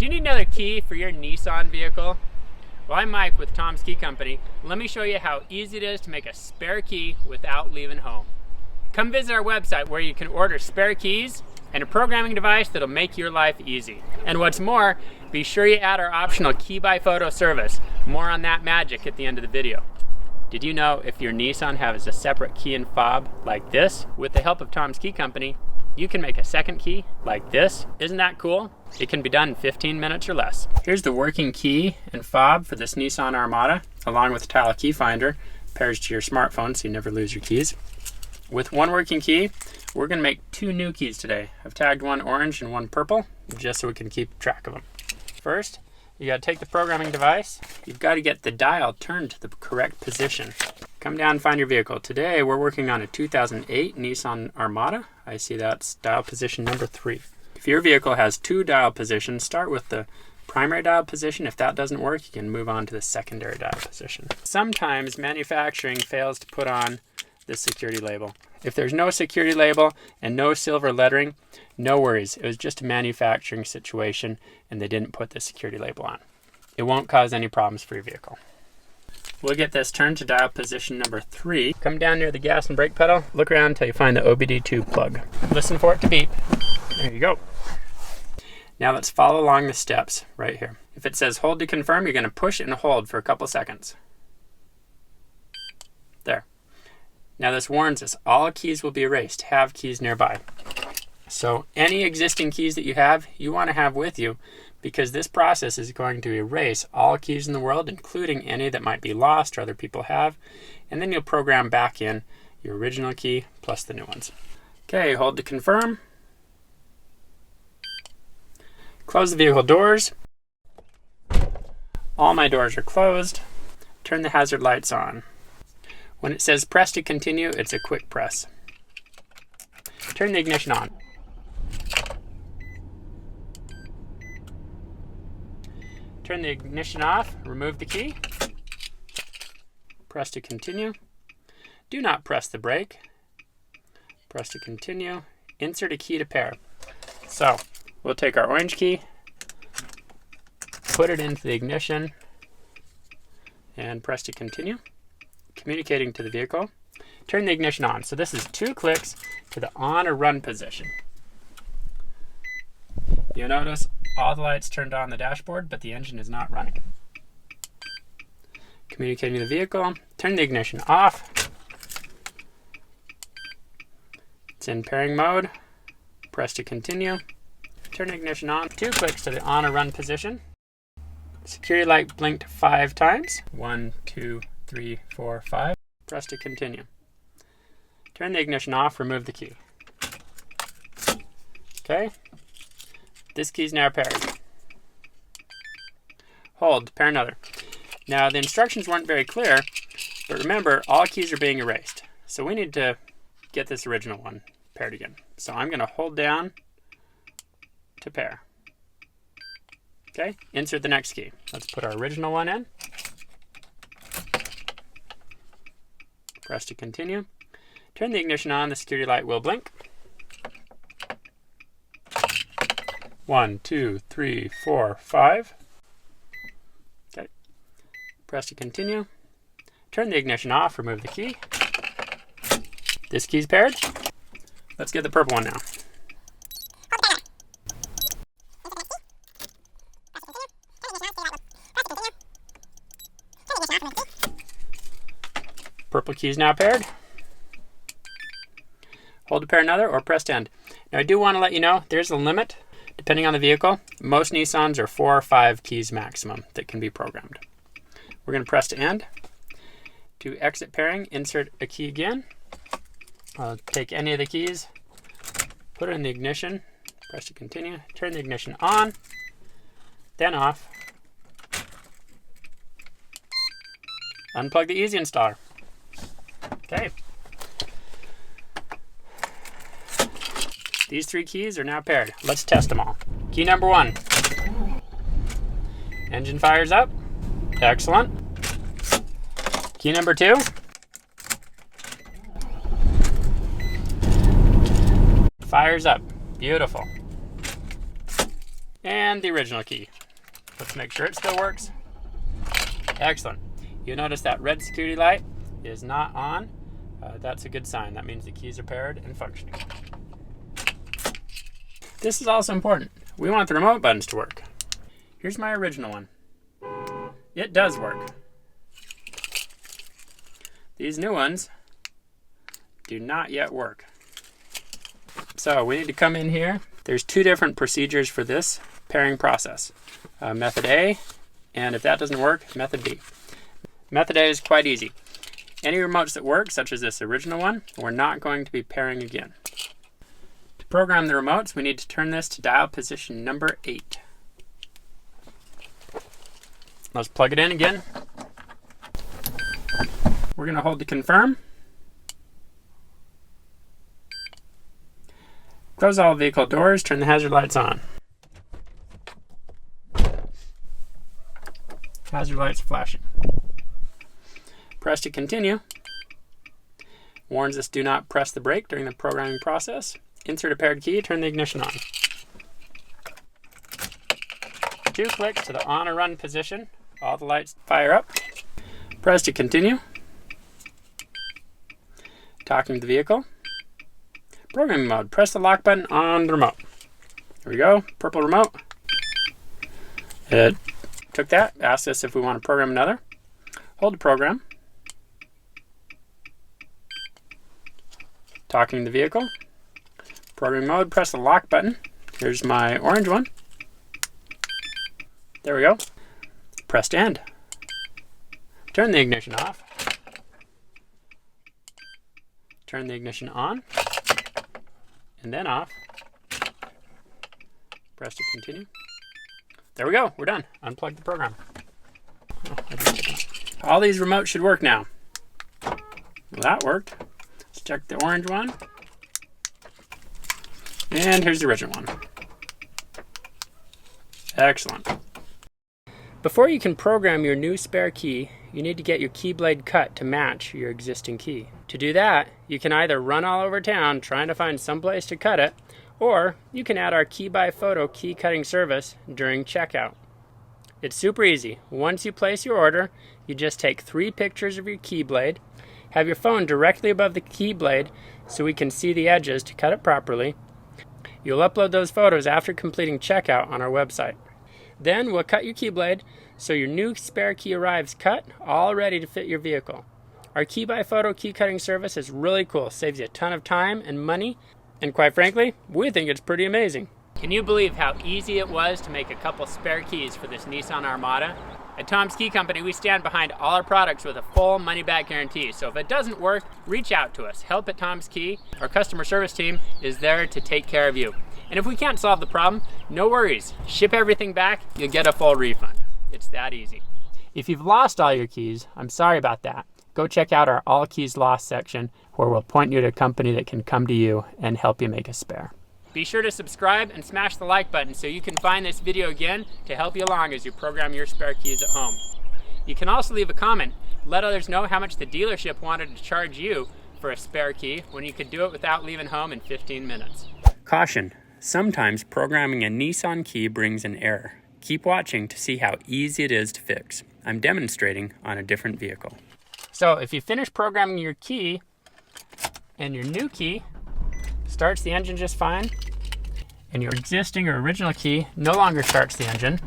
Do you need another key for your Nissan vehicle? Well, I'm Mike with Tom's Key Company. Let me show you how easy it is to make a spare key without leaving home. Come visit our website where you can order spare keys and a programming device that'll make your life easy. And what's more, be sure you add our optional Key by Photo service. More on that magic at the end of the video. Did you know if your Nissan has a separate key and fob like this, with the help of Tom's Key Company, you can make a second key like this? Isn't that cool? It can be done in 15 minutes or less. Here's the working key and fob for this Nissan Armada, along with the tile key finder. Pairs to your smartphone so you never lose your keys. With one working key, we're gonna make two new keys today. I've tagged one orange and one purple, just so we can keep track of them. First, you gotta take the programming device. You've gotta get the dial turned to the correct position. Come down and find your vehicle. Today, we're working on a 2008 Nissan Armada. I see that's dial position number 3. If your vehicle has two dial positions, start with the primary dial position. If that doesn't work, you can move on to the secondary dial position. Sometimes manufacturing fails to put on this security label. If there's no security label and no silver lettering, no worries. It was just a manufacturing situation and they didn't put the security label on. It won't cause any problems for your vehicle. We'll get this turned to dial position number 3. Come down near the gas and brake pedal. Look around until you find the OBD2 plug. Listen for it to beep. There you go. Now let's follow along the steps right here. If it says hold to confirm, you're going to push and hold for a couple seconds. There. Now this warns us all keys will be erased. Have keys nearby. So any existing keys that you have, you want to have with you, because this process is going to erase all keys in the world, including any that might be lost or other people have, and then you'll program back in your original key plus the new ones. Okay, hold to confirm. Close the vehicle doors. All my doors are closed. Turn the hazard lights on. When it says press to continue, it's a quick press. Turn the ignition on. Turn the ignition off, remove the key. Press to continue. Do not press the brake. Press to continue. Insert a key to pair. So, we'll take our orange key, put it into the ignition, and press to continue. Communicating to the vehicle. Turn the ignition on. So this is 2 clicks to the on or run position. You'll notice all the lights turned on the dashboard, but the engine is not running. Communicating to the vehicle. Turn the ignition off. It's in pairing mode. Press to continue. Turn the ignition on. 2 clicks to the on or run position. Security light blinked 5 times. 1, 2, 3, 4, 5. Press to continue. Turn the ignition off, remove the key. Okay. This key is now paired. Hold to pair another. Now the instructions weren't very clear, but remember all keys are being erased. So we need to get this original one paired again. So I'm going to hold down to pair. Okay, insert the next key. Let's put our original one in. Press to continue. Turn the ignition on, the security light will blink. 1, 2, 3, 4, 5. Okay. Press to continue. Turn the ignition off, remove the key. This key's paired. Let's get the purple one now. Purple key is now paired. Hold to pair another or press to end. Now I do want to let you know there's a limit depending on the vehicle. Most Nissans are 4 or 5 keys maximum that can be programmed. We're going to press to end. To exit pairing, insert a key again. I'll take any of the keys, put it in the ignition, press to continue, turn the ignition on, then off. Unplug the Easy Installer. Okay. These 3 keys are now paired. Let's test them all. Key number 1. Engine fires up. Excellent. Key number 2. Fires up. Beautiful. and the original key. Let's make sure it still works. Excellent. You'll notice that red security light is not on. That's a good sign. That means the keys are paired and functioning. This is also important. We want the remote buttons to work. Here's my original one. It does work. These new ones do not yet work. So we need to come in here. There's two different procedures for this pairing process. Method A, and if that doesn't work, method B. Method A is quite easy. Any remotes that work, such as this original one, we're not going to be pairing again. To program the remotes, we need to turn this to dial position number 8. Let's plug it in again. We're going to hold to confirm. Close all vehicle doors, turn the hazard lights on. Hazard lights flashing. Press to continue. Warns us do not press the brake during the programming process. Insert a paired key, turn the ignition on. 2 clicks to the on or run position. All the lights fire up. Press to continue. Talking to the vehicle. Programming mode. Press the lock button on the remote. Here we go. Purple remote. It took that. Asked us if we want to program another. Hold the program. Talking to the vehicle. Programming mode. Press the lock button. Here's my orange one. There we go. Press to end. Turn the ignition off. Turn the ignition on. And then off. Press to continue. There we go. We're done. Unplug the program. All these remotes should work now. Well, that worked. Let's check the orange one. And here's the original one. Excellent. Before you can program your new spare key, you need to get your key blade cut to match your existing key. To do that, you can either run all over town trying to find some place to cut it, or you can add our key by photo key cutting service during checkout. It's super easy. Once you place your order, you just take 3 pictures of your key blade, have your phone directly above the key blade so we can see the edges to cut it properly. You'll upload those photos after completing checkout on our website. Then we'll cut your key blade so your new spare key arrives cut, all ready to fit your vehicle. Our key by photo key cutting service is really cool. Saves you a ton of time and money, and quite frankly, we think it's pretty amazing. Can you believe how easy it was to make a couple spare keys for this Nissan Armada? At Tom's Key Company, we stand behind all our products with a full money-back guarantee. So if it doesn't work, reach out to us. Help at Tom's Key. Our customer service team is there to take care of you. And if we can't solve the problem, no worries. Ship everything back, you'll get a full refund. It's that easy. If you've lost all your keys, I'm sorry about that. Go check out our All Keys Lost section, where we'll point you to a company that can come to you and help you make a spare. Be sure to subscribe and smash the like button so you can find this video again to help you along as you program your spare keys at home. You can also leave a comment. Let others know how much the dealership wanted to charge you for a spare key when you could do it without leaving home in 15 minutes. Caution. Sometimes programming a Nissan key brings an error. Keep watching to see how easy it is to fix. I'm demonstrating on a different vehicle. So if you finish programming your key and your new key starts the engine just fine, and your existing or original key no longer starts the engine,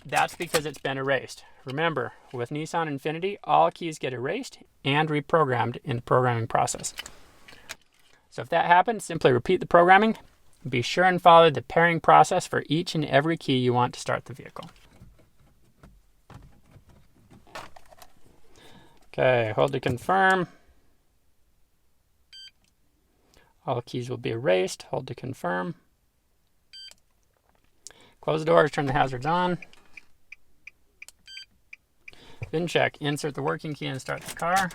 that's because it's been erased. Remember, with Nissan Infinity, all keys get erased and reprogrammed in the programming process. So if that happens, simply repeat the programming. Be sure and follow the pairing process for each and every key you want to start the vehicle. Okay, hold to confirm. All keys will be erased. Hold to confirm. Close the doors, turn the hazards on. Then check. Insert the working key and start the car.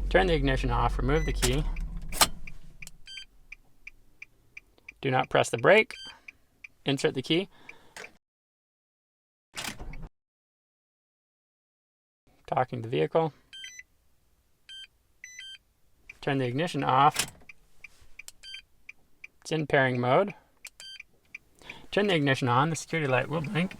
Turn the ignition off, remove the key. Do not press the brake. Insert the key. Talking to the vehicle. Turn the ignition off. It's in pairing mode. Turn the ignition on, the security light will blink.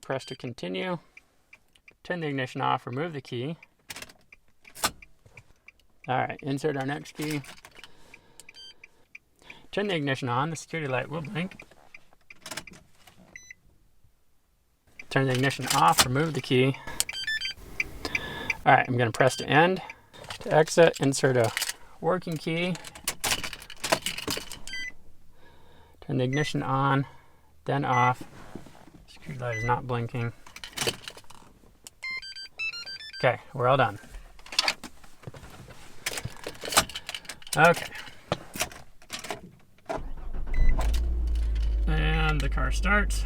Press to continue. Turn the ignition off, remove the key. Alright, insert our next key. Turn the ignition on, the security light will blink. Turn the ignition off, remove the key. Alright, I'm going to press to end. To exit, insert a working key. Turn the ignition on, then off. Security light is not blinking. Okay, we're all done. Okay. And the car starts.